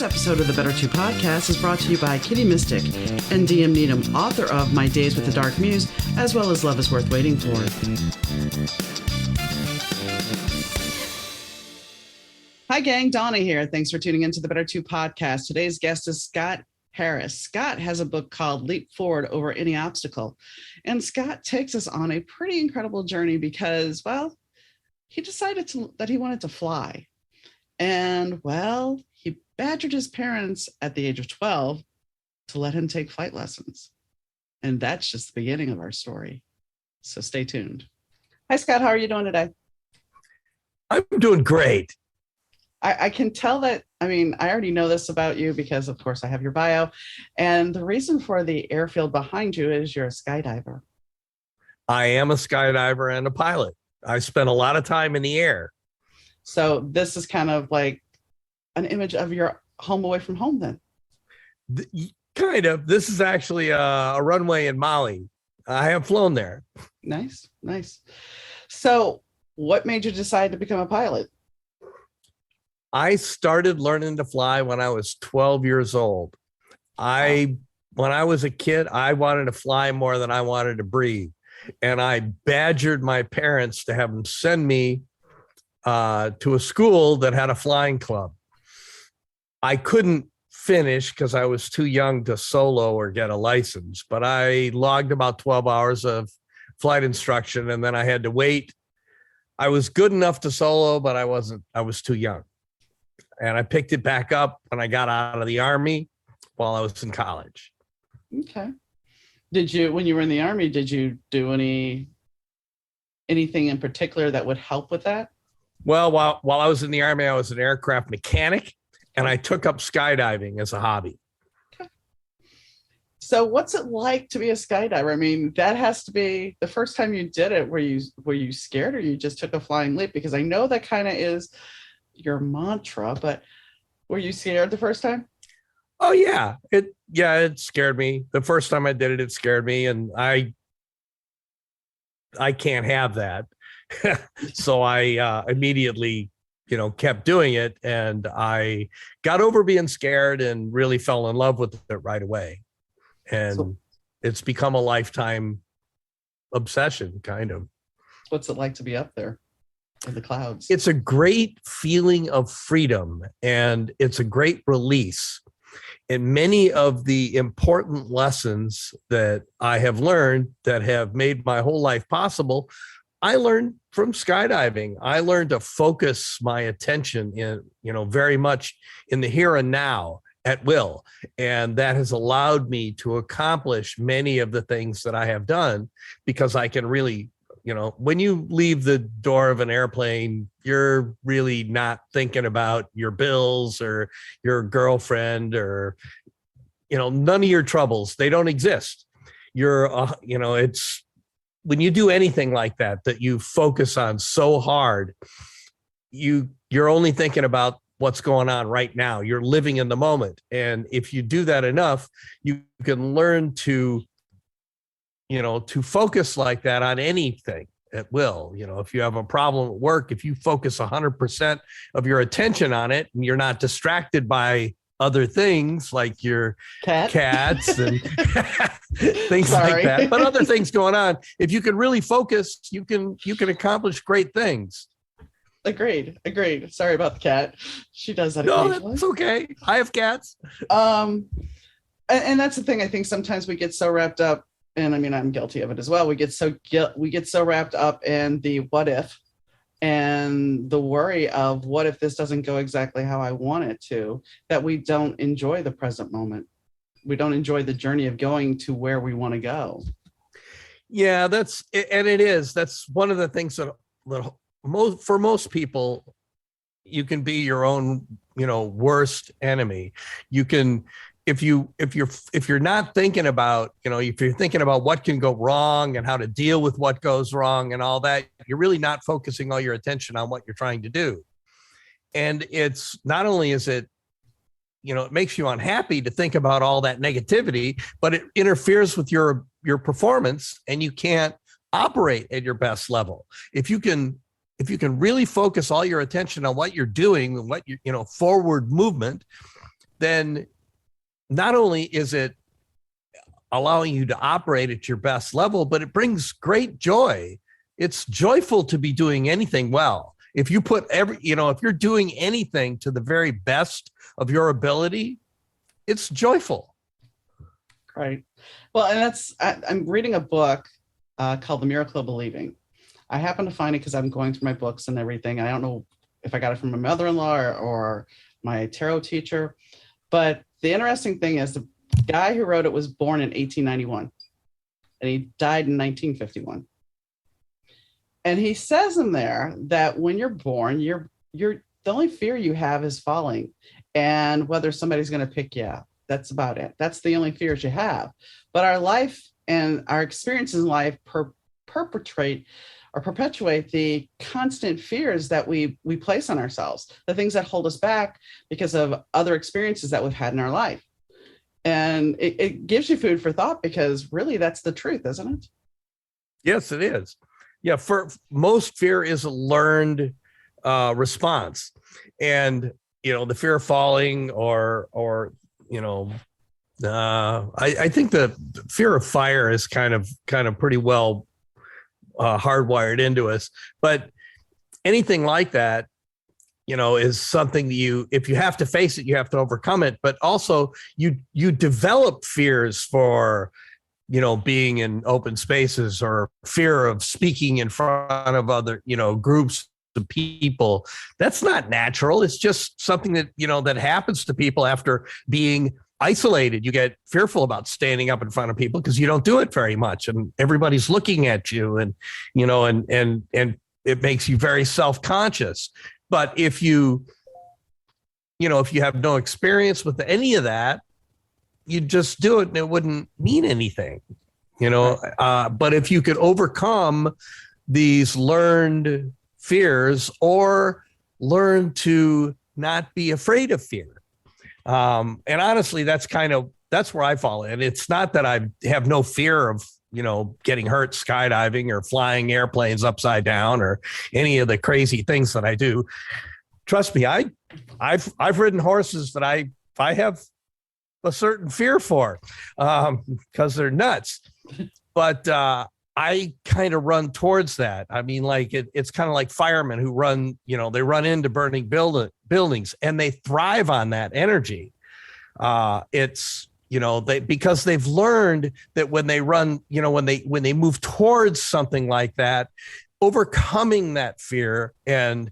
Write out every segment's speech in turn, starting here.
episode of the Better Two podcast is brought to you by Kitty Mystic and DM Needham, author of My Days with the Dark Muse, as well as Love is Worth Waiting For. Hi, gang. Donna here. Thanks for tuning into the Better Two podcast. Today's guest is Scott Harris. Scott has a book called Leap Forward Over Any Obstacle. And Scott takes us on a pretty incredible journey because, well, he decided that he wanted to fly. And, well, he badgered his parents at the age of 12 to let him take flight lessons. And that's just the beginning of our story. So stay tuned. Hi, Scott. How are you doing today? I'm doing great. I can tell that, I already know this about you because, of course, I have your bio. And the reason for the airfield behind you is you're a skydiver. I am a skydiver and a pilot. I spent a lot of time in the air. So this is kind of like an image of your home away from home then? Kind of. This is actually a runway in Mali. I have flown there. Nice. So what made you decide to become a pilot? I started learning to fly when I was 12 years old. When I was a kid, I wanted to fly more than I wanted to breathe. And I badgered my parents to have them send me to a school that had a flying club. I couldn't finish because I was too young to solo or get a license, but I logged about 12 hours of flight instruction and then I had to wait. I was good enough to solo, but I was too young. And I picked it back up when I got out of the Army while I was in college. Okay. When you were in the Army, did you do anything in particular that would help with that? Well, while I was in the Army, I was an aircraft mechanic and I took up skydiving as a hobby. Okay. So what's it like to be a skydiver? That has to be the first time you did it. Were you scared or you just took a flying leap? Because I know that kind of is your mantra, but were you scared the first time? Oh yeah. It scared me. The first time I did it, it scared me. And I can't have that. So I immediately, kept doing it. And I got over being scared and really fell in love with it right away. And it's become a lifetime obsession, kind of. What's it like to be up there in the clouds? It's a great feeling of freedom and it's a great release. And many of the important lessons that I have learned that have made my whole life possible, I learned from skydiving. I learned to focus my attention in, very much in the here and now at will. And that has allowed me to accomplish many of the things that I have done because I can really, when you leave the door of an airplane, you're really not thinking about your bills or your girlfriend or, none of your troubles. They don't exist. It's when you do anything like that you focus on so hard, you're only thinking about what's going on right now. You're living in the moment. And if you do that enough, you can learn to focus like that on anything at will. If you have a problem at work, if you focus 100% of your attention on it and you're not distracted by other things like your cats and things like that, but other things going on, if you can really focus, you can accomplish great things. Agreed. Sorry about the cat. She does that. No, that's okay. I have cats. And that's the thing. I think sometimes we get so wrapped up, and I'm guilty of it as well. We get so wrapped up in the what if and the worry of what if this doesn't go exactly how I want it to, that we don't enjoy the present moment. We don't enjoy the journey of going to where we want to go. Yeah, that's one of the things that for most people, you can be your own, worst enemy. You can, if you're not thinking about, if you're thinking about what can go wrong and how to deal with what goes wrong and all that, you're really not focusing all your attention on what you're trying to do. And it's not only is it, it makes you unhappy to think about all that negativity, but it interferes with your performance and you can't operate at your best level. If you can really focus all your attention on what you're doing and what forward movement, then not only is it allowing you to operate at your best level, but it brings great joy. It's joyful to be doing anything well. If you put if you're doing anything to the very best of your ability, it's joyful. Right. Well, and I'm reading a book called The Miracle of Believing. I happen to find it because I'm going through my books and everything. I don't know if I got it from my mother-in-law or my tarot teacher, but the interesting thing is the guy who wrote it was born in 1891 and he died in 1951. And he says in there that when you're born, you're the only fear you have is falling and whether somebody's going to pick you up. That's about it. That's the only fears you have. But our life and our experiences in life perpetuate the constant fears that we place on ourselves, the things that hold us back because of other experiences that we've had in our life. And it gives you food for thought because really that's the truth, isn't it? Yes, it is. Yeah, for most fear is a learned response. And, the fear of falling or I think the fear of fire is kind of pretty well hardwired into us, but anything like that, is something that if you have to face it, you have to overcome it. But also you develop fears for, being in open spaces or fear of speaking in front of other, groups of people. That's not natural. It's just something that, that happens to people after being isolated. You get fearful about standing up in front of people because you don't do it very much and everybody's looking at you and it makes you very self-conscious. But if you have no experience with any of that, you just do it and it wouldn't mean anything, but if you could overcome these learned fears or learn to not be afraid of fear. And honestly, that's where I fall in. It's not that I have no fear of, getting hurt skydiving or flying airplanes upside down or any of the crazy things that I do. Trust me, I've ridden horses that I have a certain fear for because they're nuts. But I kind of run towards that. I mean, like it's kind of like firemen who run, they run into burning buildings and they thrive on that energy. It's, because they've learned that when they run, when they move towards something like that, overcoming that fear and,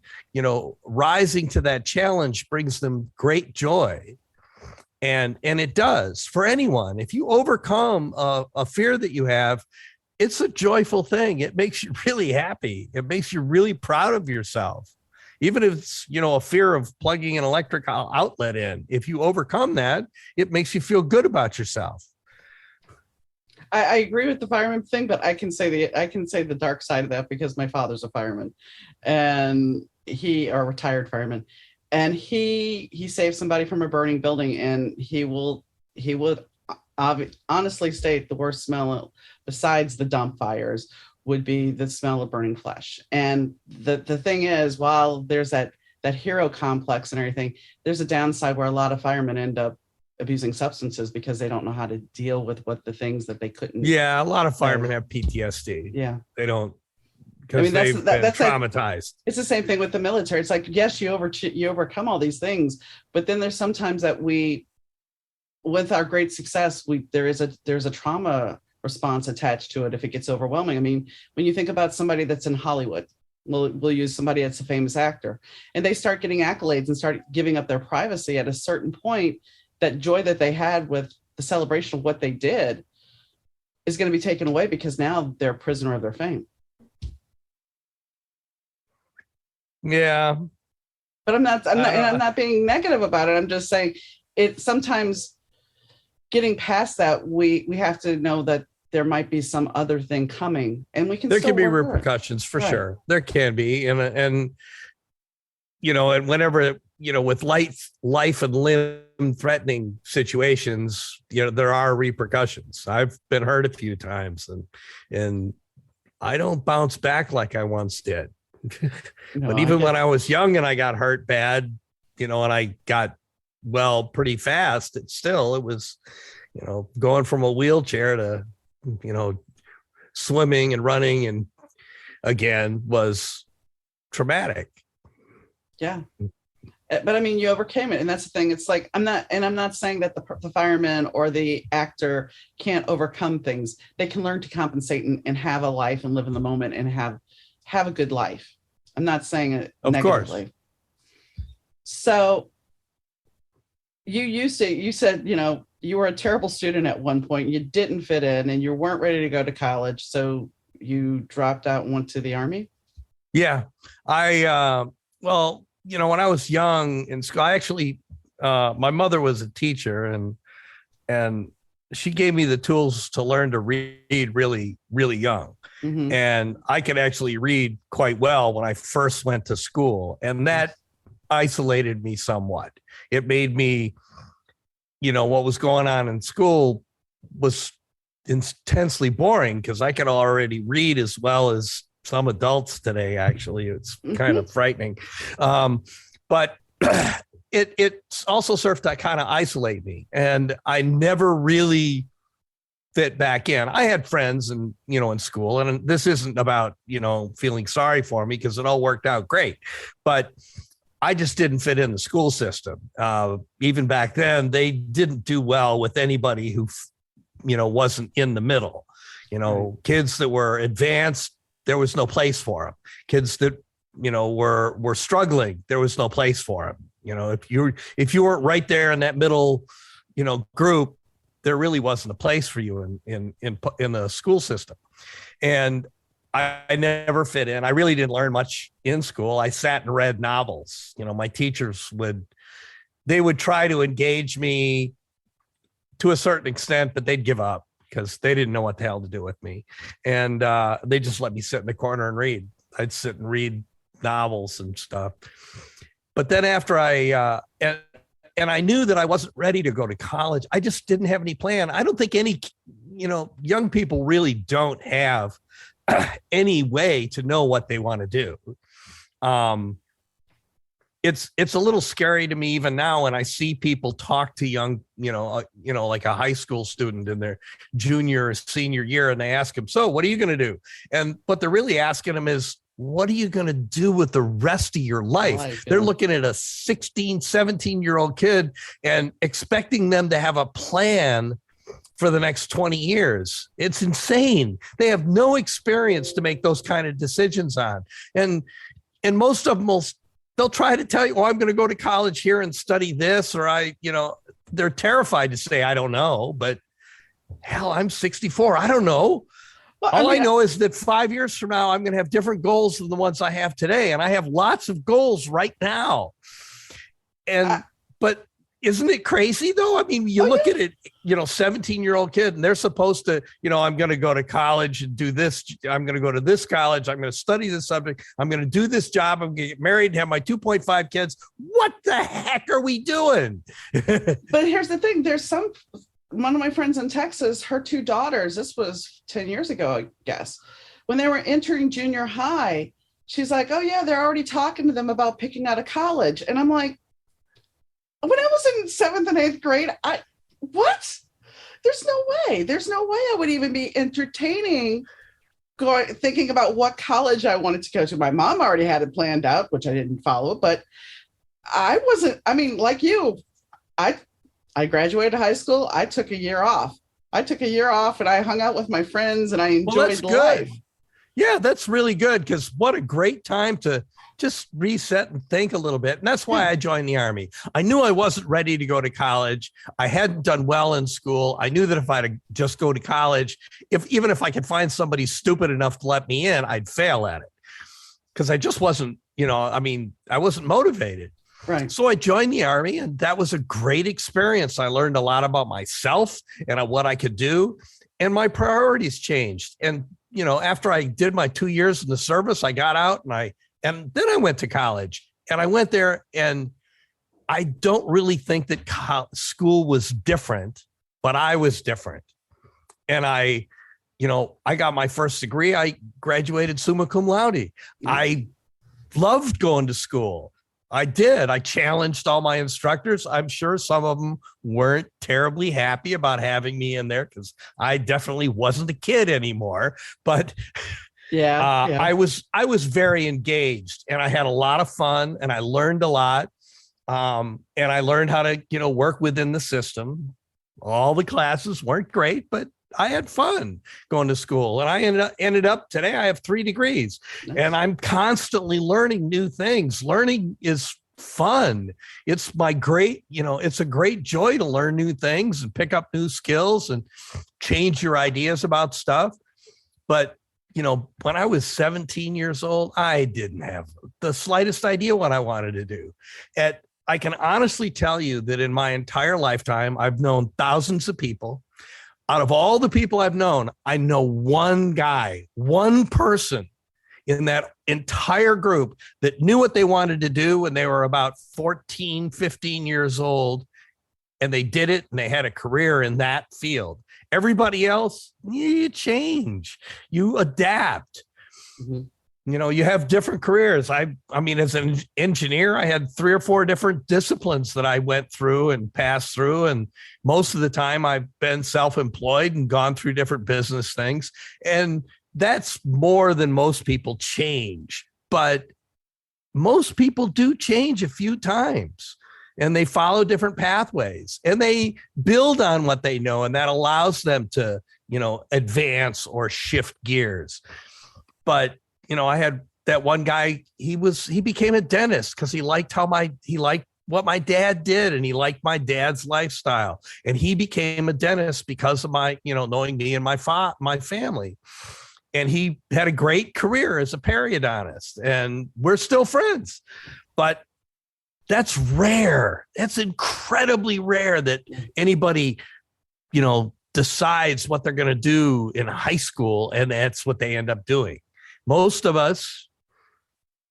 rising to that challenge brings them great joy. And it does for anyone. If you overcome a fear that you have, it's a joyful thing. It makes you really happy. It makes you really proud of yourself. Even if it's, a fear of plugging an electric outlet in, if you overcome that, it makes you feel good about yourself. I agree with the fireman thing, but I can say the dark side of that because my father's a fireman and a retired fireman. And he saved somebody from a burning building, and he would honestly state the worst smell besides the dump fires would be the smell of burning flesh. And the thing is, while there's that hero complex and everything, there's a downside where a lot of firemen end up abusing substances because they don't know how to deal with what the things that they couldn't. Yeah, a lot of firemen have PTSD. Yeah, they don't. Because they've been traumatized. It's the same thing with the military. It's like, yes, you overcome all these things, but then there's sometimes that with our great success, there's a trauma response attached to it if it gets overwhelming. I mean, when you think about somebody that's in Hollywood, we'll use somebody that's a famous actor, and they start getting accolades and start giving up their privacy at a certain point, that joy that they had with the celebration of what they did is going to be taken away because now they're a prisoner of their fame. Yeah. But I'm not being negative about it. I'm just saying it sometimes getting past that, we have to know that there might be some other thing coming, and there can be repercussions for sure. There can be. And and whenever, with life and limb threatening situations, there are repercussions. I've been hurt a few times and I don't bounce back like I once did. No, but even when I was young and I got hurt bad, and I got well pretty fast. It was, going from a wheelchair to, swimming and running and again was traumatic. Yeah. But I mean, you overcame it. And that's the thing. It's like, I'm not saying that the fireman or the actor can't overcome things. They can learn to compensate and have a life and live in the moment and have a good life. I'm not saying it negatively. Course. So you said, you were a terrible student at one point. You didn't fit in and you weren't ready to go to college. So you dropped out and went to the Army? Yeah. When I was young in school, I actually, my mother was a teacher and she gave me the tools to learn to read really, really young. Mm-hmm. And I could actually read quite well when I first went to school. And that isolated me somewhat. It made me, what was going on in school was intensely boring because I could already read as well as some adults today. Actually, it's kind of frightening. But it also served to kind of isolate me. And I never really fit back in. I had friends and, in school, and this isn't about, feeling sorry for me because it all worked out great. But I just didn't fit in the school system. Even back then, they didn't do well with anybody who, wasn't in the middle. Kids that were advanced, there was no place for them. Kids that, were struggling, there was no place for them. If you weren't right there in that middle, group, there really wasn't a place for you in the school system. And I never fit in. I really didn't learn much in school. I sat and read novels. My teachers would try to engage me to a certain extent, but they'd give up because they didn't know what the hell to do with me. And they just let me sit in the corner and read. I'd sit and read novels and stuff. But then after and I knew that I wasn't ready to go to college. I just didn't have any plan. I don't think any, young people really don't have any way to know what they want to do. It's a little scary to me even now when I see people talk to young, like a high school student in their junior or senior year, and they ask them, so what are you going to do? And what they're really asking them is, what are you going to do with the rest of your life? They're looking at a 16, 17-year-old kid and expecting them to have a plan for the next 20 years. It's insane. They have no experience to make those kind of decisions on. And most of them they'll try to tell you, I'm going to go to college here and study this, or they're terrified to say, I don't know, but hell, I'm 64. I don't know. Well, all I know is that 5 years from now, I'm going to have different goals than the ones I have today. And I have lots of goals right now. But isn't it crazy though? I mean, you look at it, 17-year-old kid, and they're supposed to, I'm going to go to college and do this. I'm going to go to this college. I'm going to study this subject. I'm going to do this job. I'm going to get married and have my 2.5 kids. What the heck are we doing? But here's the thing. One of my friends in Texas, her two daughters, this was 10 years ago, I guess, when they were entering junior high, she's like, oh yeah, they're already talking to them about picking out a college. And I'm like, when I was in 7th and 8th grade, what? There's no way I would even be entertaining thinking about what college I wanted to go to. My mom already had it planned out, which I didn't follow, but I wasn't, like you, I graduated high school. I took a year off. And I hung out with my friends and I enjoyed life. Yeah, that's really good, because what a great time to just reset and think a little bit. And that's why I joined the Army. I knew I wasn't ready to go to college. I hadn't done well in school. I knew that if I'd just go to college, even if I could find somebody stupid enough to let me in, I'd fail at it. Because I just wasn't, I wasn't motivated. Right. So I joined the Army, and that was a great experience. I learned a lot about myself and what I could do, and my priorities changed. And, after I did my 2 years in the service, I got out and then I went to college, and I went there, and I don't really think that school was different, but I was different. And I got my first degree. I graduated summa cum laude. I loved going to school. I did. I challenged all my instructors. I'm sure some of them weren't terribly happy about having me in there because I definitely wasn't a kid anymore. But Yeah. I was very engaged, and I had a lot of fun, and I learned a lot. And I learned how to, work within the system. All the classes weren't great, but I had fun going to school, and I ended up today. I have 3 degrees, Nice. and I'm constantly learning new things. Learning is fun. It's my great, it's a great joy to learn new things and pick up new skills and change your ideas about stuff. But, when I was 17 years old, I didn't have the slightest idea what I wanted to do. I can honestly tell you that in my entire lifetime, I've known thousands of people. Out of all the people I've known, I know one guy, one person in that entire group that knew what they wanted to do when they were about 14, 15 years old, and they did it, and they had a career in that field. Everybody else, you change, you adapt. Mm-hmm. You have different careers. I mean, as an engineer, I had 3 or 4 different disciplines that I went through and passed through. And most of the time I've been self-employed and gone through different business things. And that's more than most people change. But most people do change a few times, and they follow different pathways, and they build on what they know. And that allows them to, advance or shift gears. But I had that one guy, he became a dentist because he liked what my dad did, and he liked my dad's lifestyle. And he became a dentist because of my, knowing me and my family. And he had a great career as a periodontist, and we're still friends. But that's rare. That's incredibly rare that anybody, decides what they're going to do in high school, and that's what they end up doing. Most of us,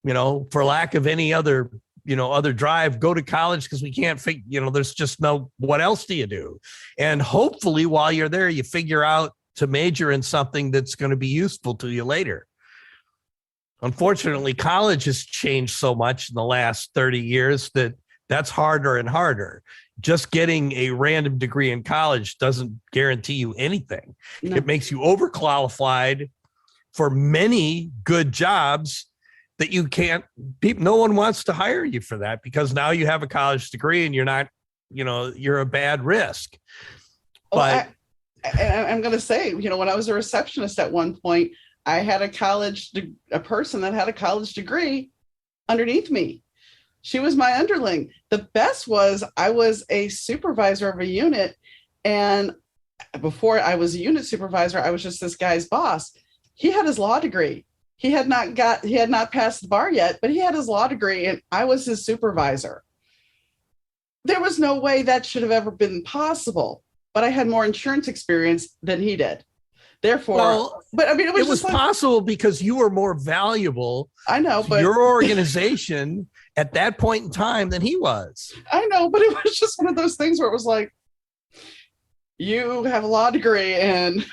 for lack of any other, other drive, go to college because we can't figure, there's just what else do you do? And hopefully while you're there, you figure out to major in something that's going to be useful to you later. Unfortunately, college has changed so much in the last 30 years that's harder and harder. Just getting a random degree in college doesn't guarantee you anything. No. It makes you overqualified for many good jobs that you can't, no one wants to hire you for that, because now you have a college degree and you're not, you're a bad risk. But I'm going to say, when I was a receptionist at one point, I had a person that had a college degree underneath me. She was my underling. The best was I was a supervisor of a unit. And before I was a unit supervisor, I was just this guy's boss. He had his law degree. He had not passed the bar yet, but he had his law degree, and I was his supervisor. There was no way that should have ever been possible, but I had more insurance experience than he did. Therefore, but I mean, it was possible because you were more valuable. I know, but your organization at that point in time than he was. I know, but it was just one of those things where it was like, you have a law degree, and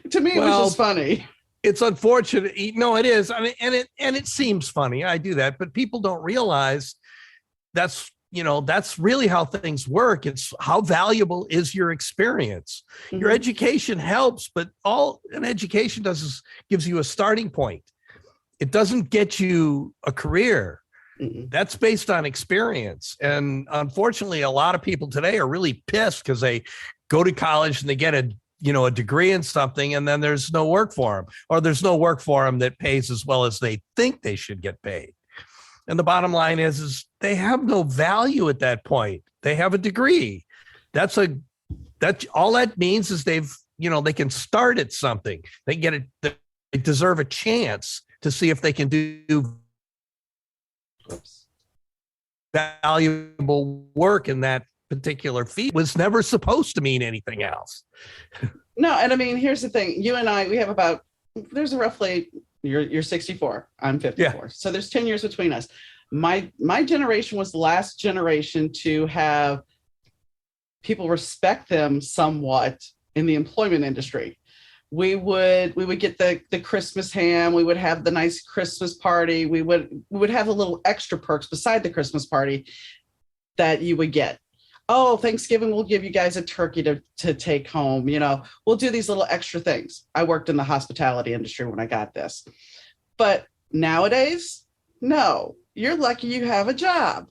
to me, it was just funny. It's unfortunate. No, it is. I mean, and it seems funny. I do that, but people don't realize that's really how things work. It's how valuable is your experience. Mm-hmm. Your education helps, but all an education does is gives you a starting point. It doesn't get you a career. Mm-hmm. That's based on experience. And unfortunately, a lot of people today are really pissed because they go to college and they get a degree in something, and then there's no work for them, or there's no work for them that pays as well as they think they should get paid. And the bottom line is they have no value at that point. They have a degree. That's all that means is they can start at something. They get it. They deserve a chance to see if they can do valuable work in that particular field. Was never supposed to mean anything else. No, and I mean, here's the thing. You and I, we have there's roughly, you're 64, I'm 54. Yeah. So there's 10 years between us. My generation was the last generation to have people respect them somewhat in the employment industry. we would get the Christmas ham. We would have the nice Christmas party. We would have the little extra perks beside the Christmas party that you would get. Oh, Thanksgiving, we'll give you guys a turkey to take home. We'll do these little extra things. I worked in the hospitality industry when I got this. But nowadays, no, you're lucky you have a job.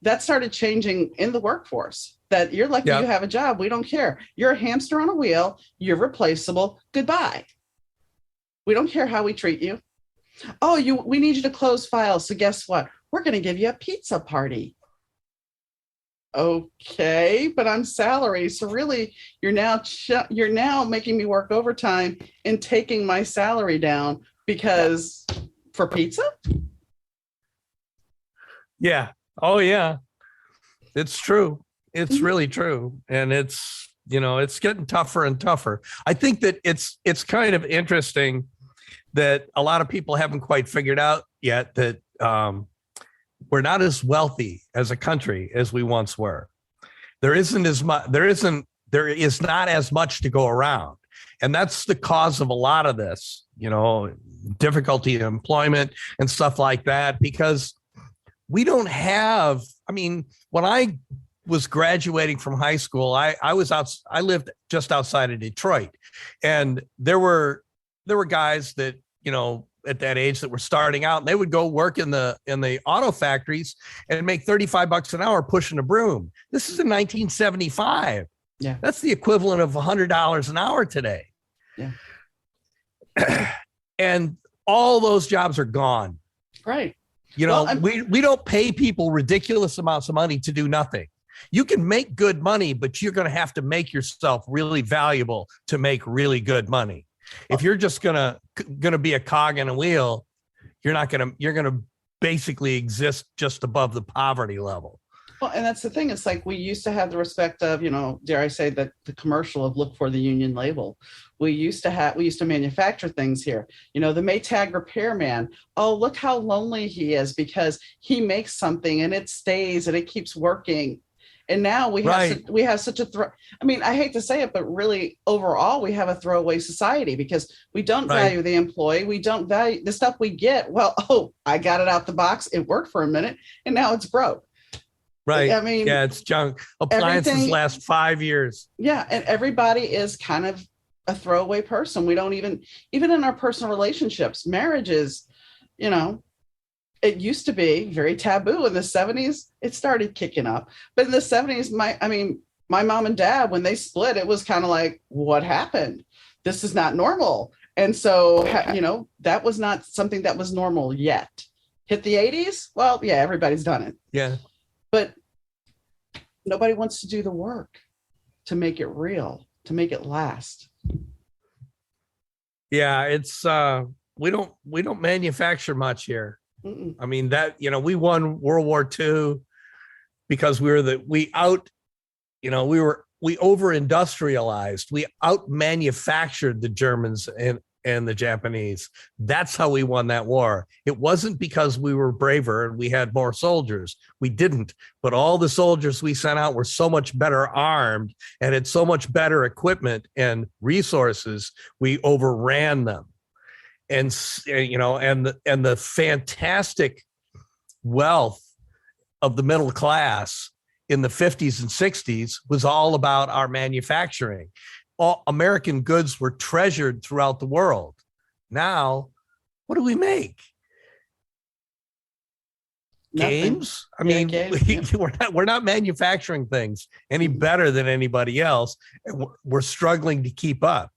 That started changing in the workforce, that you're lucky you have a job. We don't care. You're a hamster on a wheel. You're replaceable. Goodbye. We don't care how we treat you. Oh, we need you to close files. So guess what? We're going to give you a pizza party. Okay, but I'm salary. So really, you're now making me work overtime and taking my salary down because for pizza? Yeah. Oh, yeah. It's true. It's really true. And it's getting tougher and tougher. I think that it's kind of interesting that a lot of people haven't quite figured out yet that we're not as wealthy as a country as we once were. There is not as much to go around. And that's the cause of a lot of this, difficulty in employment and stuff like that, because we don't have, when I was graduating from high school, I lived just outside of Detroit, and there were guys that, at that age that were starting out, and they would go work in the auto factories and make $35 an hour pushing a broom. This is in 1975. Yeah. That's the equivalent of $100 an hour today. Yeah. And all those jobs are gone. Right. We don't pay people ridiculous amounts of money to do nothing. You can make good money, but you're going to have to make yourself really valuable to make really good money. If you're just gonna be a cog in a wheel, you're gonna basically exist just above the poverty level. Well, and that's the thing. It's like we used to have the respect of, dare I say, that the commercial of look for the union label. We used to manufacture things here. The Maytag repairman. Oh, look how lonely he is because he makes something and it stays and it keeps working. And now we have such a I hate to say it, but really overall we have a throwaway society because we don't value the employee. We don't value the stuff we get. Well, I got it out the box. It worked for a minute and now it's broke. Right. It's junk. Appliances last 5 years. Yeah. And everybody is kind of a throwaway person. We don't even in our personal relationships, marriages, it used to be very taboo in the 70s. It started kicking up. But in the 70s, my mom and dad, when they split, it was kind of like, what happened? This is not normal. And so, that was not something that was normal yet. Hit the 80s? Well, yeah, everybody's done it. Yeah. But nobody wants to do the work to make it real, to make it last. Yeah, it's we don't manufacture much here. Mm-mm. We won World War II because we over industrialized. We out manufactured the Germans and the Japanese. That's how we won that war. It wasn't because we were braver and we had more soldiers. We didn't. But all the soldiers we sent out were so much better armed and had so much better equipment and resources. We overran them. And the fantastic wealth of the middle class in the 50s and 60s was all about our manufacturing. All American goods were treasured throughout the world. Now, what do we make? Nothing. Games? We're not manufacturing things any better than anybody else. And we're struggling to keep up.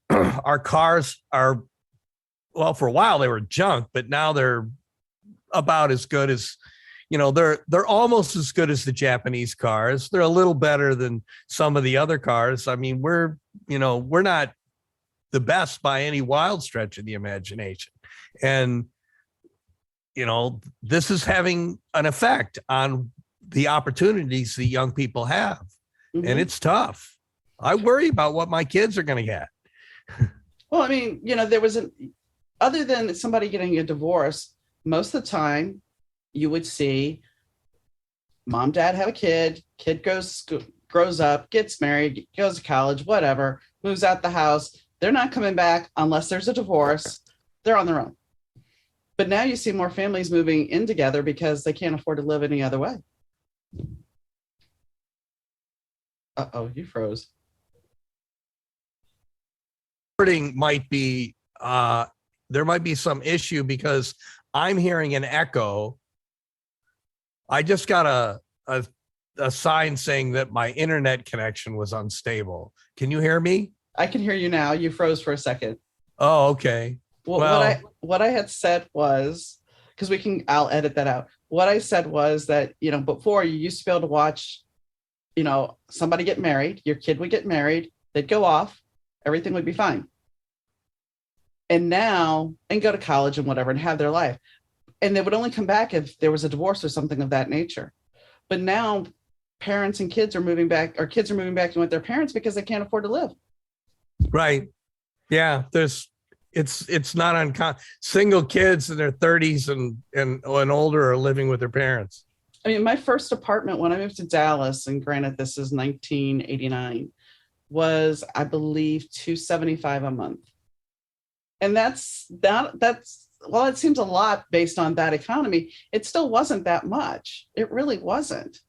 Our cars are, well, for a while they were junk, but now they're about as good as, they're almost as good as the Japanese cars. They're a little better than some of the other cars. We're not the best by any wild stretch of the imagination. And, this is having an effect on the opportunities that young people have. Mm-hmm. And it's tough. I worry about what my kids are going to get. Well, there was other than somebody getting a divorce, most of the time you would see mom, dad have a kid grows up, gets married, goes to college, whatever, moves out the house, They're not coming back unless there's a divorce. They're on their own. But now you see more families moving in together because they can't afford to live any other way. Uh-oh, you froze. Might be there might be some issue because I'm hearing an echo. I just got a sign saying that my internet connection was unstable. Can you hear me? I can hear you now. You froze for a second. Oh, okay. Well, what I had said was, because I'll edit that out. What I said was that, before you used to be able to watch, somebody get married, your kid would get married, they'd go off, everything would be fine. And go to college and whatever and have their life. And they would only come back if there was a divorce or something of that nature. But now parents and kids are moving back, or kids are moving back in with their parents because they can't afford to live. Right. Yeah. It's not uncommon. Single kids in their 30s and older are living with their parents. I mean, my first apartment when I moved to Dallas, and granted, this is 1989, was, I believe, $275 a month. And that's well, it seems a lot based on that economy. It still wasn't that much. It really wasn't.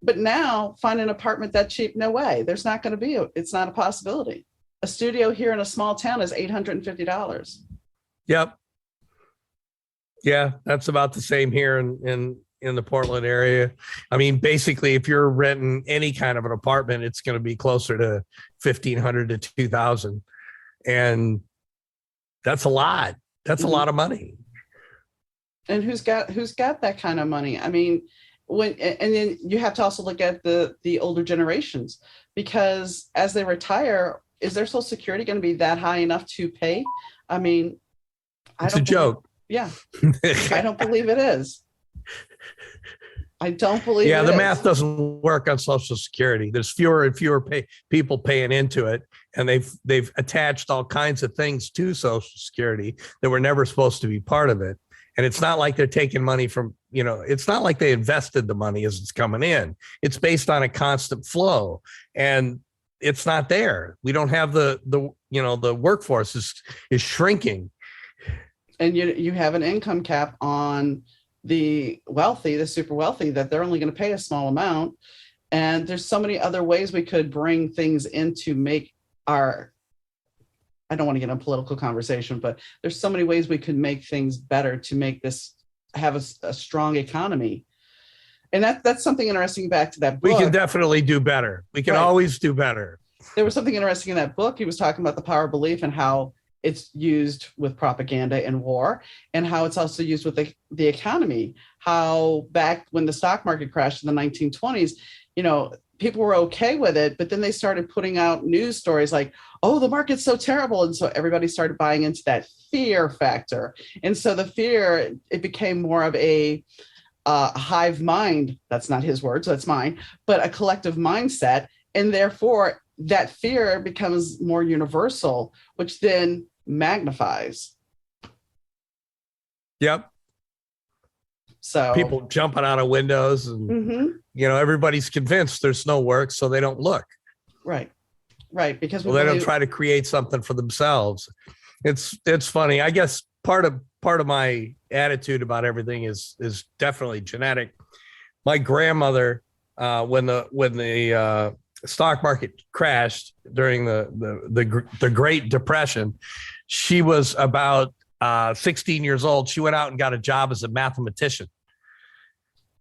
But now, find an apartment that cheap, no way. There's not going to be, it's not a possibility. A studio here in a small town is $850. Yep. Yeah, that's about the same here in the Portland area. I mean, basically, if you're renting any kind of an apartment, it's going to be closer to $1,500 to $2,000, and that's a lot. That's a lot of money. And who's got that kind of money? I mean, and then you have to also look at the older generations, because as they retire, is their Social Security going to be that high enough to pay? I mean, it's a joke. Yeah, I don't believe it is. I don't believe. Yeah, the math doesn't work on Social Security. There's fewer and fewer people paying into it, and they've attached all kinds of things to Social Security that were never supposed to be part of it. And it's not like they're taking money from, it's not like they invested the money as it's coming in. It's based on a constant flow, and it's not there. We don't have the workforce is shrinking. And you have an income cap on the wealthy, the super wealthy, that they're only going to pay a small amount. And there's so many other ways we could bring things in to make I don't want to get in a political conversation, but there's so many ways we could make things better to make this have a strong economy. And that's something interesting back to that book. We can definitely do better. We can always do better. There was something interesting in that book. He was talking about the power of belief and how it's used with propaganda and war, and how it's also used with the economy. How back when the stock market crashed in the 1920s, people were okay with it, but then they started putting out news stories like, oh, the market's so terrible. And so everybody started buying into that fear factor. And so the fear, it became more of a hive mind. That's not his words, that's mine, but a collective mindset. And therefore that fear becomes more universal, which then magnifies. Yep. So people jumping out of windows and, everybody's convinced there's no work, so they don't look. Right. Because they don't try to create something for themselves. It's funny. I guess part of my attitude about everything is definitely genetic. My grandmother, when the stock market crashed during the Great Depression, she was about 16 years old. She went out and got a job as a mathematician.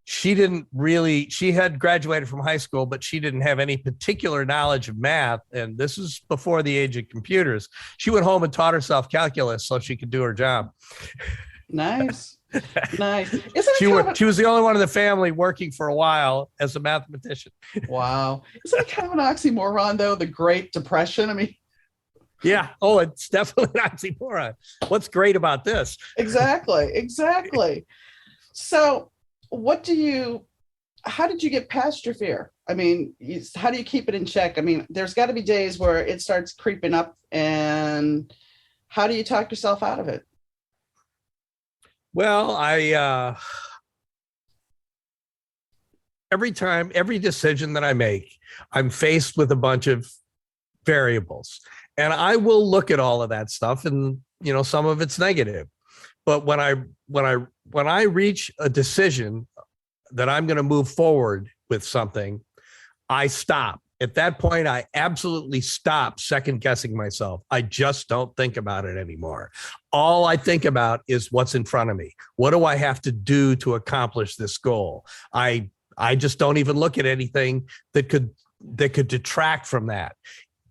She had graduated from high school, but she didn't have any particular knowledge of math. And this is before the age of computers. She went home and taught herself calculus so she could do her job. Nice. She was the only one in the family working for a while as a mathematician. Wow. Isn't it kind of an oxymoron, though, the Great Depression? I mean, yeah. Oh, it's definitely an oxymoron. What's great about this? Exactly. So how did you get past your fear? I mean, how do you keep it in check? I mean, there's got to be days where it starts creeping up, and how do you talk yourself out of it? Well, every decision that I make, I'm faced with a bunch of variables. And I will look at all of that stuff, and some of it's negative. But when I reach a decision that I'm going to move forward with something, I stop. At that point, I absolutely stop second guessing myself. I just don't think about it anymore. All I think about is what's in front of me. What do I have to do to accomplish this goal? I just don't even look at anything that could detract from that.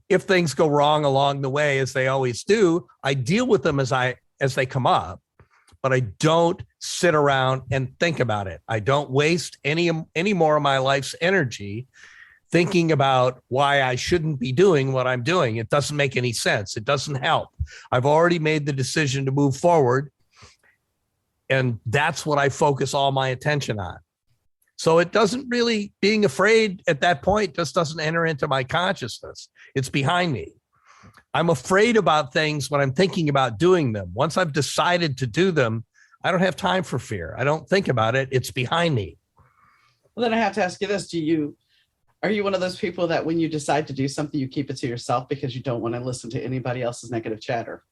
If things go wrong along the way, as they always do, I deal with them as they come up, but I don't sit around and think about it. I don't waste any more of my life's energy thinking about why I shouldn't be doing what I'm doing. It doesn't make any sense. It doesn't help. I've already made the decision to move forward, and that's what I focus all my attention on. So it doesn't really, being afraid at that point just doesn't enter into my consciousness. It's behind me. I'm afraid about things when I'm thinking about doing them. Once I've decided to do them, I don't have time for fear. I don't think about it. It's behind me. Well, then I have to ask you this. Are you one of those people that when you decide to do something, you keep it to yourself because you don't want to listen to anybody else's negative chatter?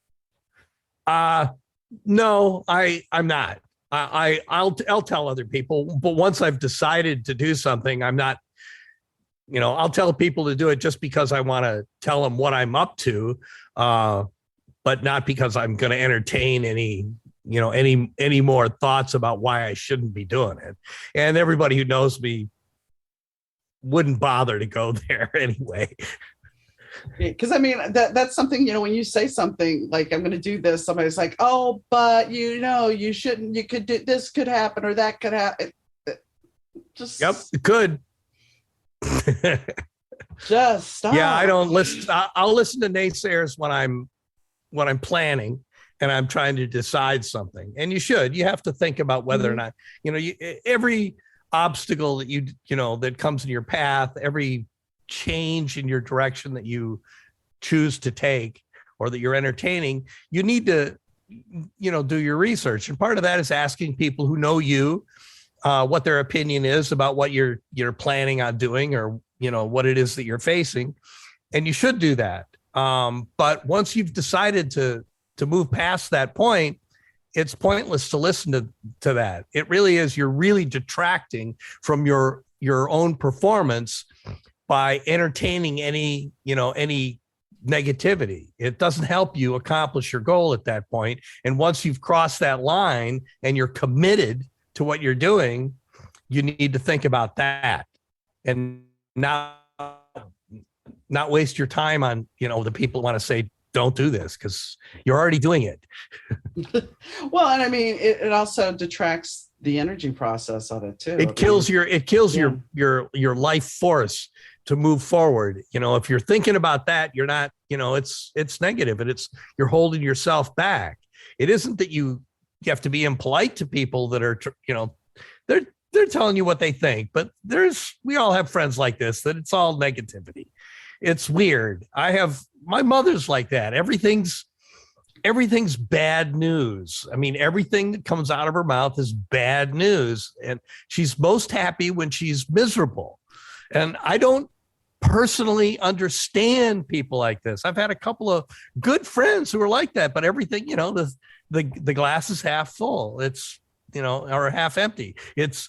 No, I'm not. I'll tell other people, but once I've decided to do something, I'm not, I'll tell people to do it just because I want to tell them what I'm up to, but not because I'm going to entertain any more thoughts about why I shouldn't be doing it. And everybody who knows me wouldn't bother to go there anyway. Because I mean, that's something, when you say something like, I'm going to do this, somebody's like, oh, but you shouldn't, you could do, this could happen or that could happen. Yep, it could. Just stop. Yeah, I don't listen. I'll listen to naysayers when I'm planning and I'm trying to decide something. And you have to think about whether or not, every obstacle that that comes in your path, every change in your direction that you choose to take or that you're entertaining, you need to do your research. And part of that is asking people who know you what their opinion is about what you're planning on doing, or what it is that you're facing. And you should do that. But once you've decided to move past that point, it's pointless to listen to that. It really is. You're really detracting from your own performance by entertaining any negativity. It doesn't help you accomplish your goal at that point. And once you've crossed that line and you're committed to what you're doing, you need to think about that and not waste your time on, the people who want to say, don't do this, because you're already doing it. Well, and I mean, it also detracts the energy process of it too. It kills your life force to move forward. If you're thinking about that, you're not, it's negative, and you're holding yourself back. It isn't that you have to be impolite to people that are, they're telling you what they think, but we all have friends like this, that it's all negativity. It's weird. My mother's like that. Everything's bad news. I mean, everything that comes out of her mouth is bad news. And she's most happy when she's miserable. And I don't personally understand people like this. I've had a couple of good friends who are like that, but everything, the glass is half full. It's, or half empty. It's,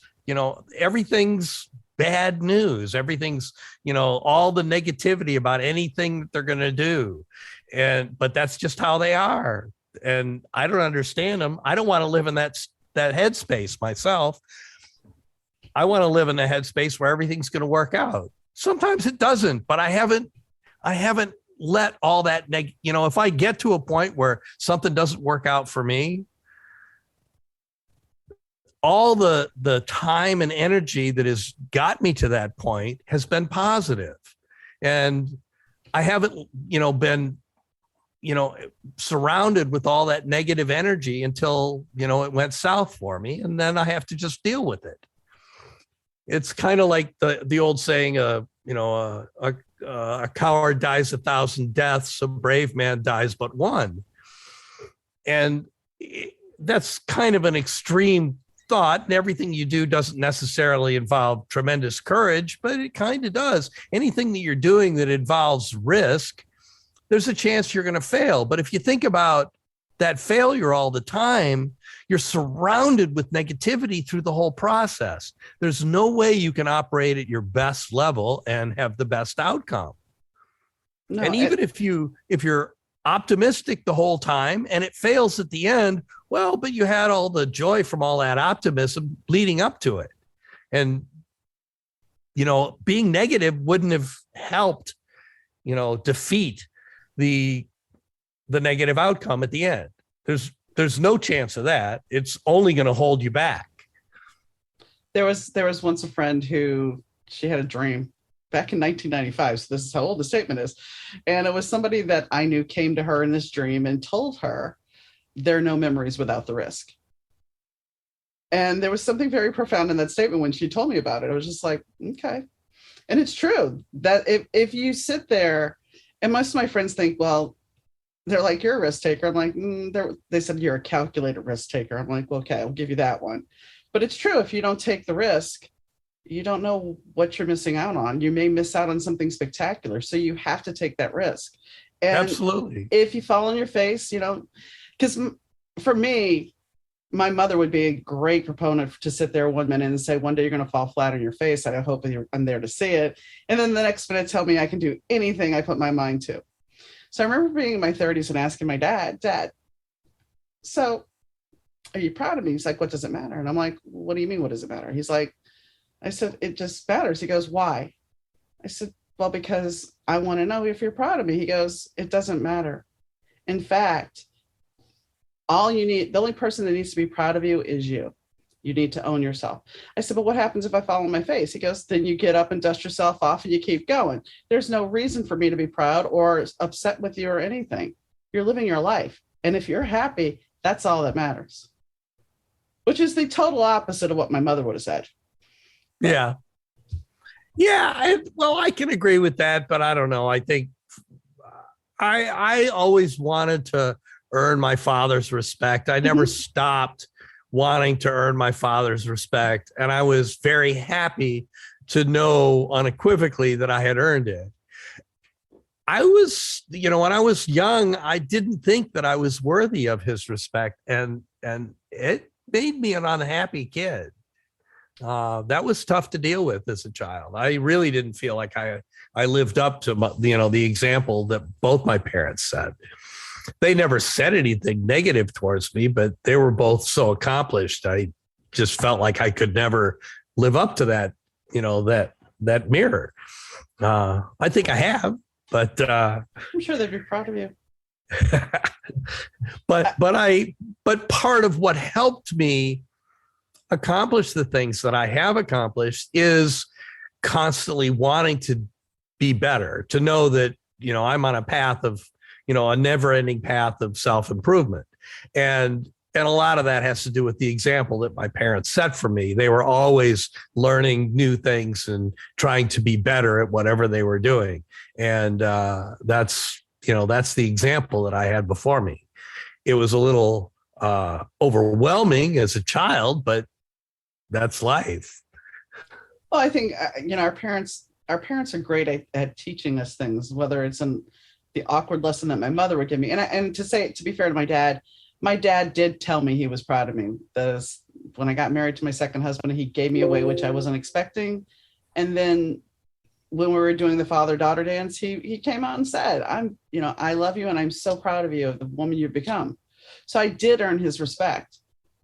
everything's bad news. Everything's, all the negativity about anything that they're going to do. But that's just how they are. And I don't understand them. I don't want to live in that headspace myself. I want to live in a headspace where everything's going to work out. Sometimes it doesn't, but I haven't let all that, if I get to a point where something doesn't work out for me, all the time and energy that has got me to that point has been positive. And I haven't, been, surrounded with all that negative energy until, it went south for me. And then I have to just deal with it. It's kind of like the old saying, a coward dies 1,000 deaths, a brave man dies but one. And that's kind of an extreme thought, and everything you do doesn't necessarily involve tremendous courage, but it kind of does. Anything that you're doing that involves risk, there's a chance you're going to fail. But if you think about that failure all the time, you're surrounded with negativity through the whole process. There's no way you can operate at your best level and have the best outcome. No, and even if you're optimistic the whole time and it fails at the end, well, but you had all the joy from all that optimism leading up to it. And, being negative wouldn't have helped, defeat the negative outcome at the end. There's no chance of that. It's only going to hold you back. There was once a friend who, she had a dream back in 1995. So this is how old the statement is. And it was somebody that I knew came to her in this dream and told her there are no memories without the risk. And there was something very profound in that statement when she told me about it. I was just like, okay. And it's true that if you sit there, and most of my friends think, well, they're like, you're a risk taker. I'm like, they said you're a calculated risk taker. I'm like, well, okay, I'll give you that one. But it's true. If you don't take the risk, you don't know what you're missing out on. You may miss out on something spectacular. So you have to take that risk. And absolutely. If you fall on your face, because for me, my mother would be a great proponent to sit there 1 minute and say, one day you're going to fall flat on your face. And I hope I'm there to see it. And then the next minute tell me I can do anything I put my mind to. So I remember being in my 30s and asking my dad, so are you proud of me? He's like, what does it matter? And I'm like, what do you mean, what does it matter? He's like, I said, it just matters. He goes, why? I said, well, because I want to know if you're proud of me. He goes, it doesn't matter. In fact, the only person that needs to be proud of you is you. You need to own yourself. I said, but what happens if I fall on my face? He goes, then you get up and dust yourself off and you keep going. There's no reason for me to be proud or upset with you or anything. You're living your life. And if you're happy, that's all that matters. Which is the total opposite of what my mother would have said. Yeah. Yeah. I can agree with that, but I don't know. I think I always wanted to earn my father's respect. I never stopped wanting to earn my father's respect. And I was very happy to know unequivocally that I had earned it. I was, when I was young, I didn't think that I was worthy of his respect. And it made me an unhappy kid. That was tough to deal with as a child. I really didn't feel like I lived up to, the example that both my parents set. They never said anything negative towards me, but they were both so accomplished. I just felt like I could never live up to that, that mirror. I think I have, but I'm sure they'd be proud of you. but part of what helped me accomplish the things that I have accomplished is constantly wanting to be better, to know that, I'm on a path of, a never-ending path of self-improvement. And a lot of that has to do with the example that my parents set for me. They were always learning new things and trying to be better at whatever they were doing. And that's the example that I had before me. It was a little overwhelming as a child, but that's life. Well, I think, our parents are great at teaching us things, whether it's in the awkward lesson that my mother would give me. And to be fair to my dad did tell me he was proud of me. When I got married to my second husband, he gave me away, which I wasn't expecting. And then when we were doing the father-daughter dance, he came out and said, I love you and I'm so proud of you, of the woman you've become. So I did earn his respect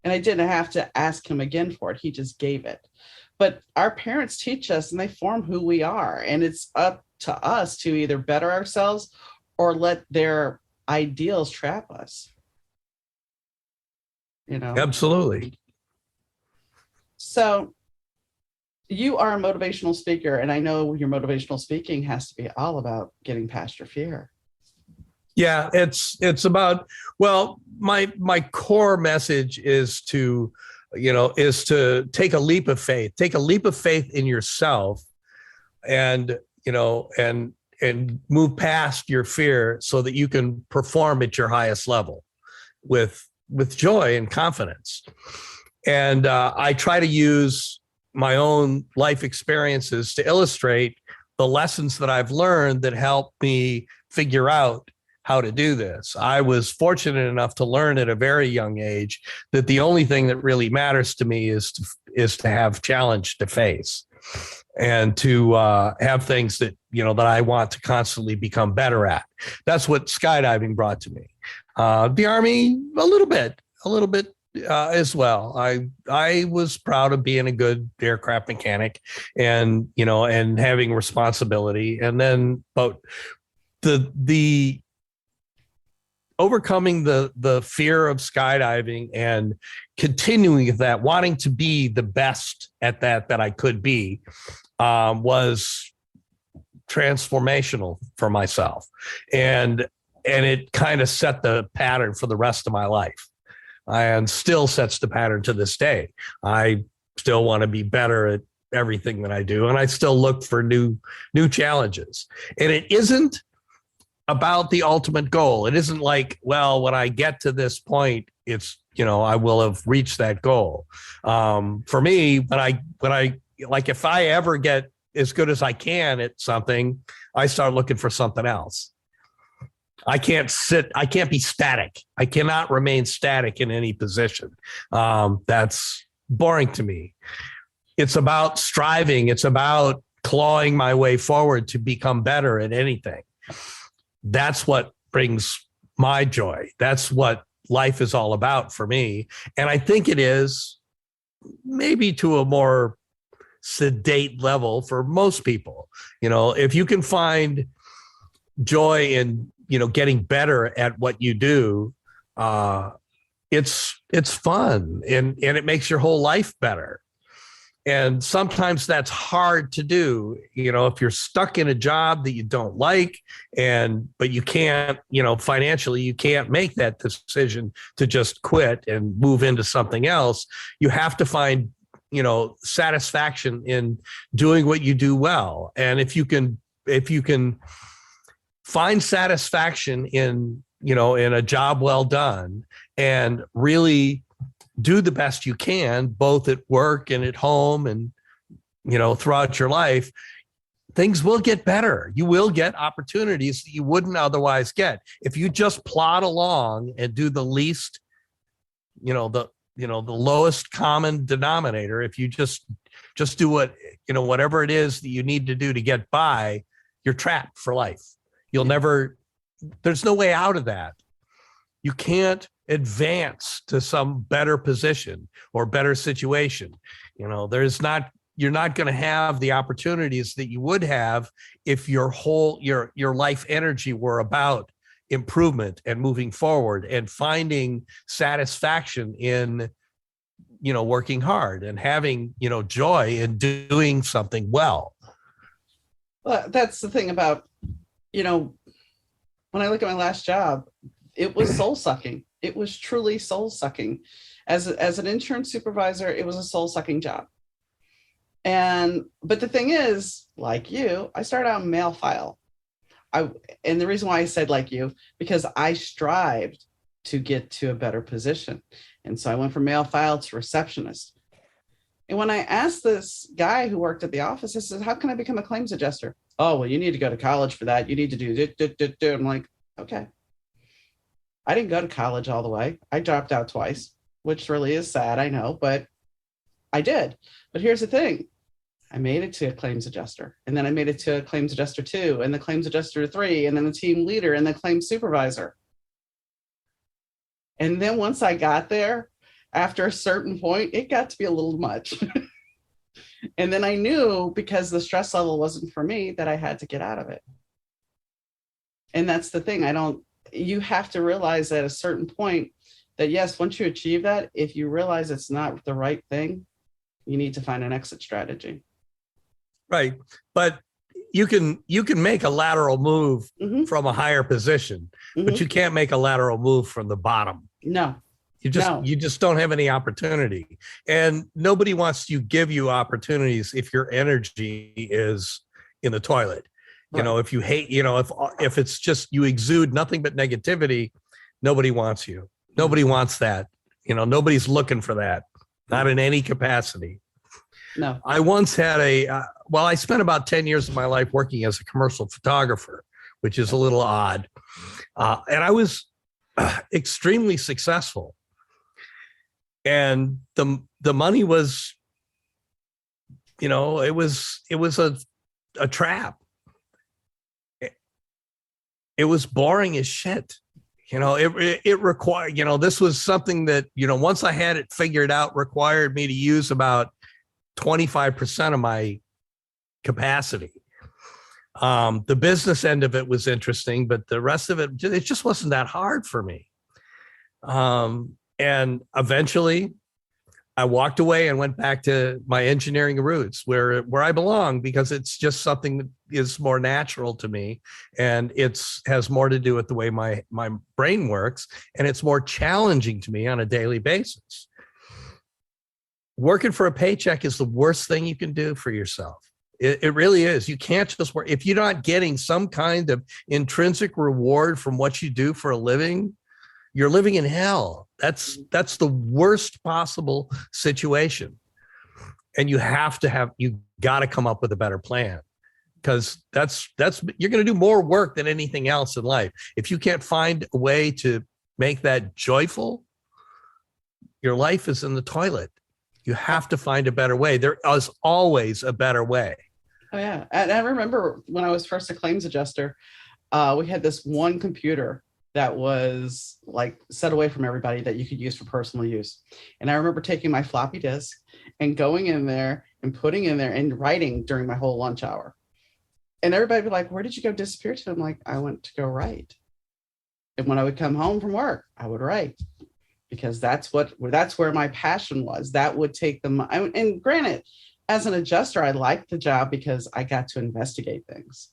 and I didn't have to ask him again for it. He just gave it. But our parents teach us and they form who we are. And it's up to us to either better ourselves or let their ideals trap us. Absolutely. So you are a motivational speaker, and I know your motivational speaking has to be all about getting past your fear. Yeah, it's about, my core message is to take a leap of faith in yourself and move past your fear so that you can perform at your highest level with joy and confidence. And I try to use my own life experiences to illustrate the lessons that I've learned that help me figure out how to do this. I was fortunate enough to learn at a very young age that the only thing that really matters to me is to have challenge to face, and to have things that, that I want to constantly become better at. That's what skydiving brought to me. The Army, a little bit as well. I was proud of being a good aircraft mechanic, and and having responsibility. And then, but the overcoming the fear of skydiving and continuing with that, wanting to be the best at that I could be, was transformational for myself, and it kind of set the pattern for the rest of my life, and still sets the pattern to this day. I still want to be better at everything that I do, and I still look for new challenges. And it isn't about the ultimate goal. It isn't like, well, when I get to this point, it's, I will have reached that goal. For me, when I like, if I ever get as good as I can at something, I start looking for something else. I can't be static. I cannot remain static in any position. That's boring to me. It's about striving. It's about clawing my way forward to become better at anything. That's what brings my joy. That's what life is all about for me. And I think it is maybe to a more sedate level for most people. If you can find joy in, getting better at what you do, it's fun, and it makes your whole life better. And sometimes that's hard to do, if you're stuck in a job that you don't like, but you can't, financially, you can't make that decision to just quit and move into something else. You have to find, satisfaction in doing what you do well. And if you can find satisfaction in a job well done, and really do the best you can, both at work and at home and, throughout your life, things will get better. You will get opportunities that you wouldn't otherwise get. If you just plod along and do the least, the lowest common denominator, if you just do whatever it is that you need to do to get by, you're trapped for life. There's no way out of that. You can't advance to some better position or better situation. You're not going to have the opportunities that you would have if your life energy were about improvement and moving forward and finding satisfaction in, working hard and having, joy in doing something well. Well, that's the thing about, when I look at my last job, it was soul sucking. It was truly soul sucking. As an insurance supervisor, it was a soul sucking job. But the thing is, like you, I started out in mail file. And the reason why I said like you, because I strived to get to a better position. And so I went from mail file to receptionist. And when I asked this guy who worked at the office, I said, how can I become a claims adjuster? Oh, well, you need to go to college for that. You need to do. I'm like, okay. I didn't go to college all the way. I dropped out twice, which really is sad, I know, but I did. But here's the thing. I made it to a claims adjuster, and then I made it to a claims adjuster 2, and the claims adjuster 3, and then the team leader, and the claims supervisor. And then once I got there, after a certain point, it got to be a little much. And then I knew, because the stress level wasn't for me, that I had to get out of it. And that's the thing. You have to realize at a certain point that, yes, once you achieve that, if you realize it's not the right thing, you need to find an exit strategy. Right. But you can make a lateral move from a higher position, but you can't make a lateral move from the bottom. No. You just don't have any opportunity. And nobody wants to give you opportunities if your energy is in the toilet. Right. If you hate, if it's just you exude nothing but negativity, nobody wants you. Nobody wants that. Nobody's looking for that, not in any capacity. No. I once had I spent about 10 years of my life working as a commercial photographer, which is a little odd. And I was extremely successful. And the money was, it was a trap. It was boring as shit. It required, this was something that, once I had it figured out, required me to use about 25% of my capacity. The business end of it was interesting, but the rest of it just wasn't that hard for me. And eventually I walked away and went back to my engineering roots where I belong, because it's just something that is more natural to me. And has more to do with the way my brain works. And it's more challenging to me on a daily basis. Working for a paycheck is the worst thing you can do for yourself. It really is. You can't just work. If you're not getting some kind of intrinsic reward from what you do for a living, you're living in hell. That's the worst possible situation. And you got to come up with a better plan, because you're going to do more work than anything else in life. If you can't find a way to make that joyful, your life is in the toilet. You have to find a better way. There is always a better way. Oh yeah. And I remember when I was first a claims adjuster, we had this one computer that was like set away from everybody that you could use for personal use. And I remember taking my floppy disk and going in there and putting in there and writing during my whole lunch hour. And everybody would be like, where did you go disappear to? I'm like, I went to go write. And when I would come home from work, I would write, because that's where my passion was. That would take and granted, as an adjuster, I liked the job because I got to investigate things,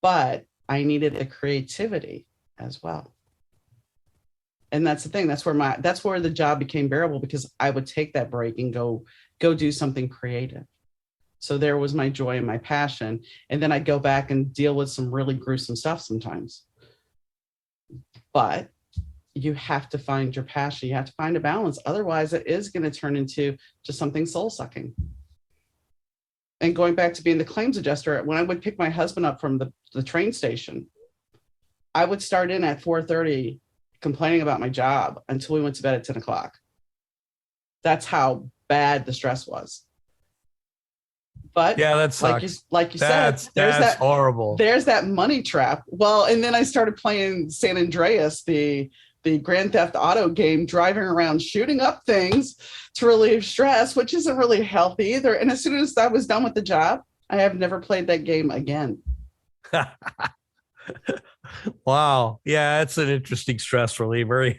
but I needed a creativity as well. And that's the thing. That's where the job became bearable, because I would take that break and go do something creative. So there was my joy and my passion. And then I'd go back and deal with some really gruesome stuff sometimes. But you have to find your passion. You have to find a balance. Otherwise, it is going to turn into just something soul-sucking. And going back to being the claims adjuster, when I would pick my husband up from the train station, I would start in at 4:30 complaining about my job until we went to bed at 10 o'clock. That's how bad the stress was. But yeah, that sucks. Like you said, that's horrible. There's that money trap. Well, and then I started playing San Andreas, the Grand Theft Auto game, driving around shooting up things to relieve stress, which isn't really healthy either. And as soon as I was done with the job, I have never played that game again. Wow. Yeah, it's an interesting stress reliever.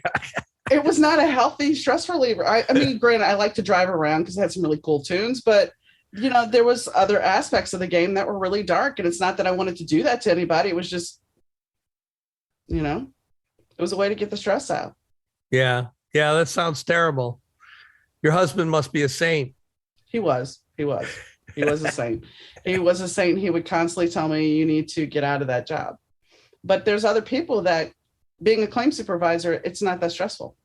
It was not a healthy stress reliever. I mean, granted, I like to drive around because it had some really cool tunes, but there was other aspects of the game that were really dark. And it's not that I wanted to do that to anybody. It was just, it was a way to get the stress out. Yeah. Yeah. That sounds terrible. Your husband must be a saint. He was a saint. He was a saint. He would constantly tell me, you need to get out of that job. But there's other people that, being a claim supervisor, it's not that stressful.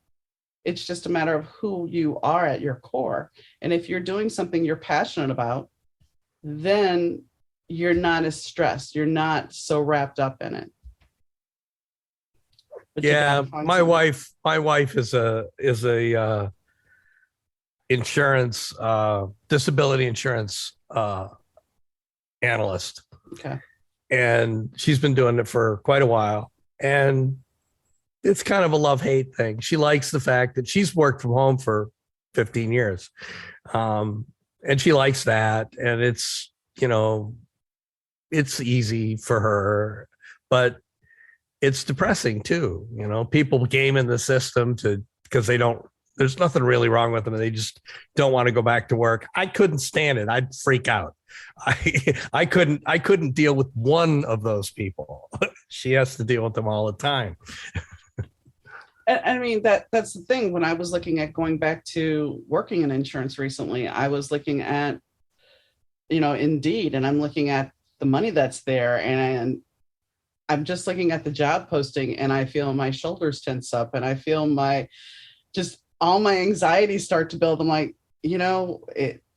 It's just a matter of who you are at your core. And if you're doing something you're passionate about, then you're not as stressed. You're not so wrapped up in it. But yeah, my wife is a insurance, disability insurance analyst. Okay. And she's been doing it for quite a while. And it's kind of a love-hate thing. She likes the fact that she's worked from home for 15 years. And she likes that. And it's, it's easy for her, but it's depressing too. People game in the system because there's nothing really wrong with them. And they just don't want to go back to work. I couldn't stand it. I'd freak out. I couldn't deal with one of those people. She has to deal with them all the time. I mean, that's the thing. When I was looking at going back to working in insurance recently, I was looking at, Indeed, and I'm looking at the money that's there, and I'm just looking at the job posting, and I feel my shoulders tense up, and I feel all my anxieties start to build. I'm like,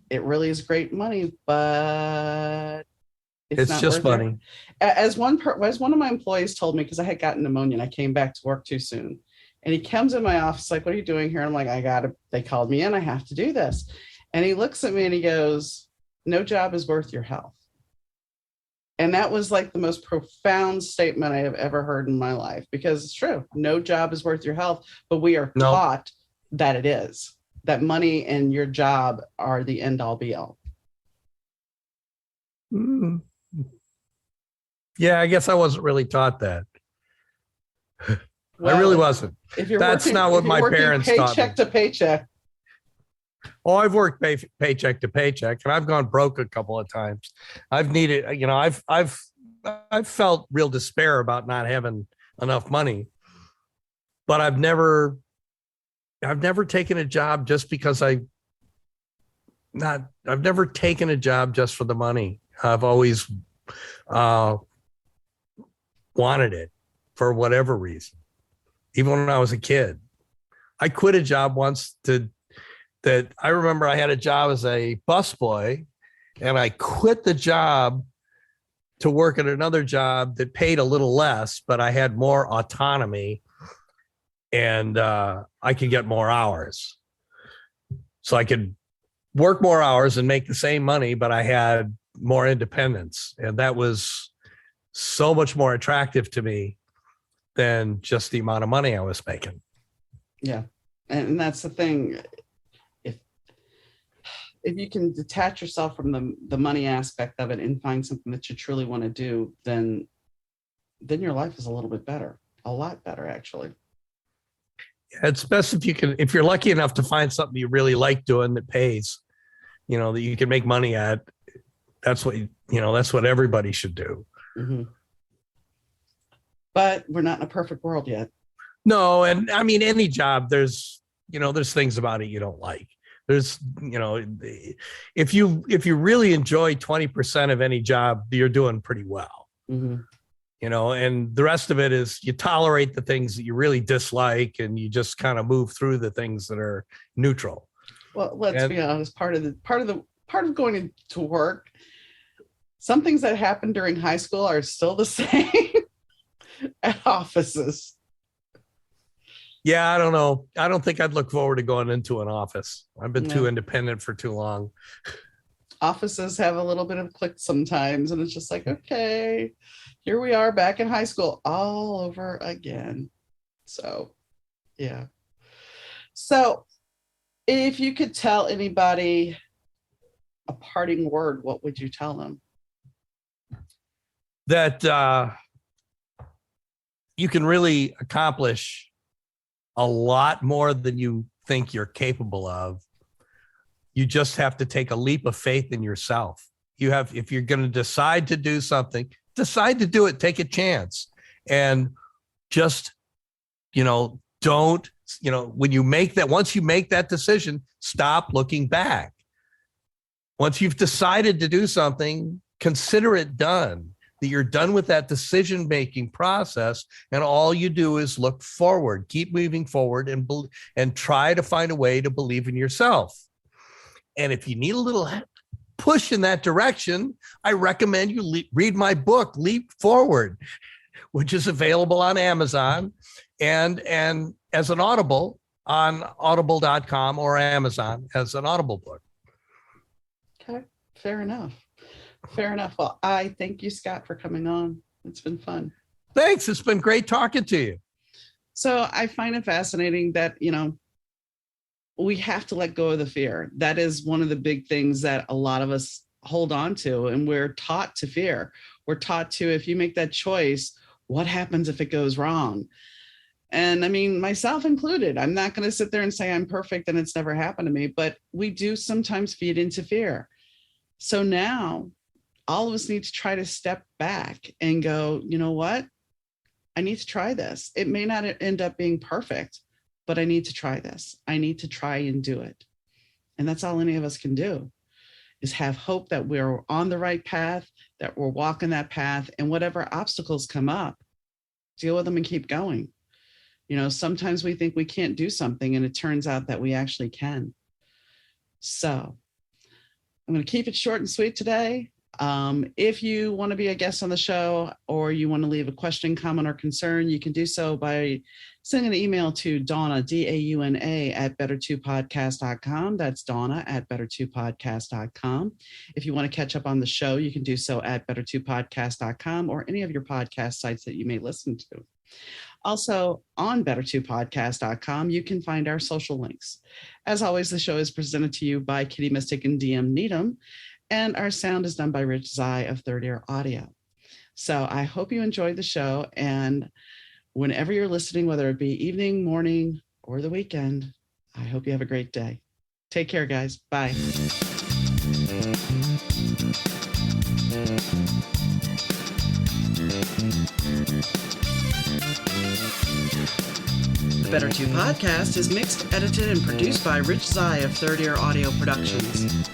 it really is great money, but It's It's not just worth it. funny. As one of my employees told me, because I had gotten pneumonia and I came back to work too soon. And he comes in my office like, "What are you doing here?" I'm like, they called me in. I have to do this. And he looks at me and he goes, "No job is worth your health." And that was like the most profound statement I have ever heard in my life, because it's true. No job is worth your health, but we are No. taught that it is, that money and your job are the end all be all. Mm. Yeah, I guess I wasn't really taught that. I really Well, wasn't. if you're That's working, not if what you're my working parents taught me. paycheck to paycheck, Oh, I've worked paycheck to paycheck, and I've gone broke a couple of times. I've needed, I've felt real despair about not having enough money, but I've never taken a job just because I've never taken a job just for the money. I've always wanted it for whatever reason, even when I was a kid. I quit a job once that I remember I had a job as a busboy, and I quit the job to work at another job that paid a little less, but I had more autonomy and I could get more hours. So I could work more hours and make the same money, but I had more independence. And that was so much more attractive to me than just the amount of money I was making. yeah. And that's the thing. If you can detach yourself from the money aspect of it and find something that you truly want to do, then your life is a little bit better, a lot better, actually. It's best if you're lucky enough to find something you really like doing that pays, that you can make money at. That's what everybody should do. Mm-hmm. But we're not in a perfect world yet. No. And I mean, any job, there's things about it you don't like. There's, if you really enjoy 20% of any job, you're doing pretty well. Mm-hmm. And the rest of it is you tolerate the things that you really dislike, and you just kind of move through the things that are neutral. Well, let's be honest. Part of going to work, some things that happened during high school are still the same at offices. Yeah, I don't know. I don't think I'd look forward to going into an office. I've been too independent for too long. Offices have a little bit of click sometimes, and it's just like, okay, here we are back in high school all over again. So, yeah. So, if you could tell anybody a parting word, what would you tell them? That you can really accomplish a lot more than you think you're capable of. You just have to take a leap of faith in yourself. If you're going to decide to do something, decide to do it, take a chance. And just, don't, when you make that, once you make that decision, stop looking back. Once you've decided to do something, consider it done, that you're done with that decision-making process, and all you do is look forward, keep moving forward, and try to find a way to believe in yourself. And if you need a little push in that direction, I recommend you read my book, Leap Forward, which is available on Amazon and as an Audible on audible.com or Amazon as an Audible book. Okay, fair enough. Fair enough. Well, I thank you, Scott, for coming on. It's been fun. Thanks. It's been great talking to you. So I find it fascinating that, we have to let go of the fear. That is one of the big things that a lot of us hold on to, and we're taught to fear. We're taught to, if you make that choice, what happens if it goes wrong? And I mean, myself included, I'm not going to sit there and say I'm perfect and it's never happened to me, but we do sometimes feed into fear. So now all of us need to try to step back and go, you know what? I need to try this. It may not end up being perfect, but I need to try this. I need to try and do it. And that's all any of us can do, is have hope that we're on the right path, that we're walking that path, and whatever obstacles come up, deal with them and keep going. Sometimes we think we can't do something, and it turns out that we actually can. So I'm going to keep it short and sweet today. If you want to be a guest on the show or you want to leave a question, comment, or concern, you can do so by sending an email to Donna, Dauna, at better2podcast.com. That's Donna at better2podcast.com. If you want to catch up on the show, you can do so at better2podcast.com or any of your podcast sites that you may listen to. Also, on better2podcast.com, you can find our social links. As always, the show is presented to you by Kitty Mystic and DM Needham, and our sound is done by Rich Zai of Third Ear Audio. So I hope you enjoyed the show, and whenever you're listening, whether it be evening, morning, or the weekend, I hope you have a great day. Take care, guys. Bye. The Better 2 podcast is mixed, edited, and produced by Rich Zai of Third Ear Audio Productions.